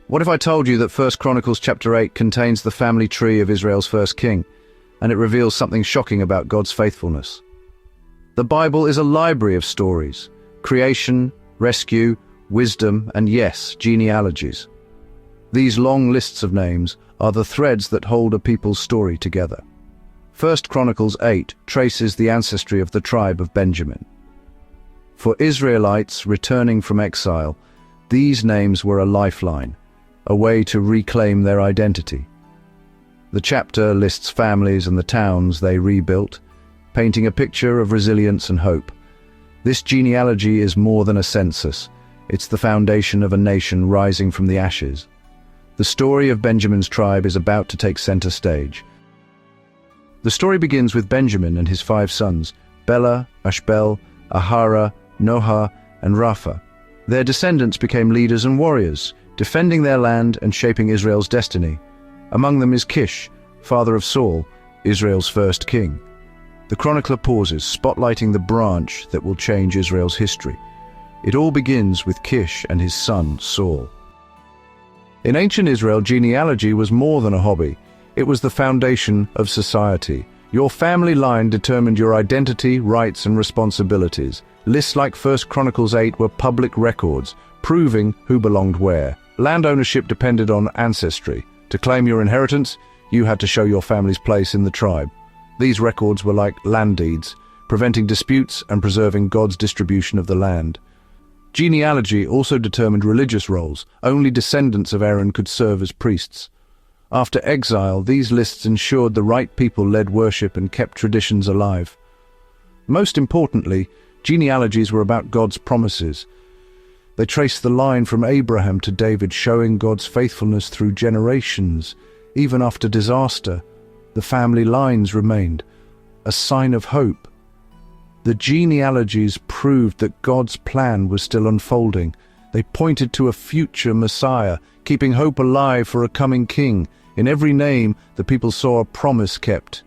What if I told you that 1 Chronicles chapter 8 contains the family tree of Israel's first king, and it reveals something shocking about God's faithfulness? The Bible is a library of stories: creation, rescue, wisdom, and yes, genealogies. These long lists of names are the threads that hold a people's story together. 1 Chronicles 8 traces the ancestry of the tribe of Benjamin. For Israelites returning from exile, these names were a lifeline, a way to reclaim their identity. The chapter lists families and the towns they rebuilt, painting a picture of resilience and hope. This genealogy is more than a census. It's the foundation of a nation rising from the ashes. The story of Benjamin's tribe is about to take center stage. The story begins with Benjamin and his 5 sons, Bela, Ashbel, Ahara, Noha, and Rapha. Their descendants became leaders and warriors, defending their land and shaping Israel's destiny. Among them is Kish, father of Saul, Israel's first king. The chronicler pauses, spotlighting the branch that will change Israel's history. It all begins with Kish and his son, Saul. In ancient Israel, genealogy was more than a hobby. It was the foundation of society. Your family line determined your identity, rights, and responsibilities. Lists like 1 Chronicles 8 were public records, proving who belonged where. Land ownership depended on ancestry. To claim your inheritance, you had to show your family's place in the tribe. These records were like land deeds, preventing disputes and preserving God's distribution of the land. Genealogy also determined religious roles. Only descendants of Aaron could serve as priests. After exile, these lists ensured the right people led worship and kept traditions alive. Most importantly, genealogies were about God's promises. They traced the line from Abraham to David, showing God's faithfulness through generations. Even after disaster, the family lines remained, a sign of hope. The genealogies proved that God's plan was still unfolding. They pointed to a future Messiah, keeping hope alive for a coming king. In every name, the people saw a promise kept.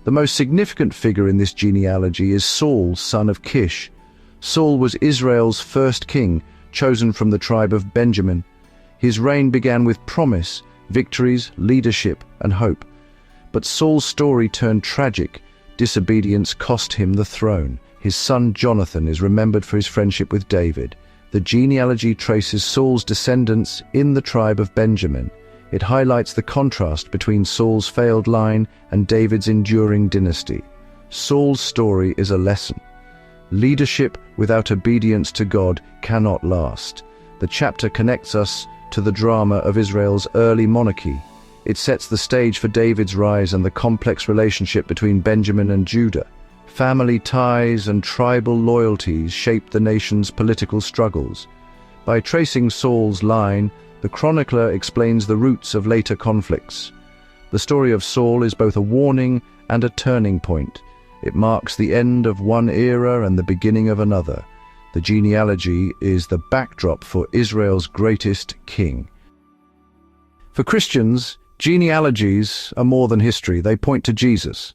The most significant figure in this genealogy is Saul, son of Kish. Saul was Israel's first king, chosen from the tribe of Benjamin. His reign began with promise, victories, leadership, and hope. But Saul's story turned tragic. Disobedience cost him the throne. His son Jonathan is remembered for his friendship with David. The genealogy traces Saul's descendants in the tribe of Benjamin. It highlights the contrast between Saul's failed line and David's enduring dynasty. Saul's story is a lesson. Leadership without obedience to God cannot last. The chapter connects us to the drama of Israel's early monarchy. It sets the stage for David's rise and the complex relationship between Benjamin and Judah. Family ties and tribal loyalties shaped the nation's political struggles. By tracing Saul's line, the chronicler explains the roots of later conflicts. The story of Saul is both a warning and a turning point. It marks the end of one era and the beginning of another. The genealogy is the backdrop for Israel's greatest king. For Christians, genealogies are more than history. They point to Jesus.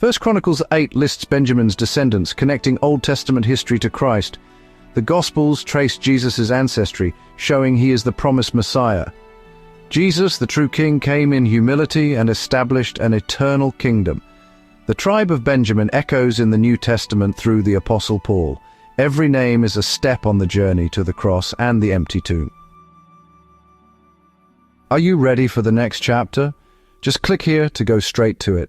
1 Chronicles 8 lists Benjamin's descendants, connecting Old Testament history to Christ. The Gospels trace Jesus' ancestry, showing he is the promised Messiah. Jesus, the true king, came in humility and established an eternal kingdom. The tribe of Benjamin echoes in the New Testament through the Apostle Paul. Every name is a step on the journey to the cross and the empty tomb. Are you ready for the next chapter? Just click here to go straight to it.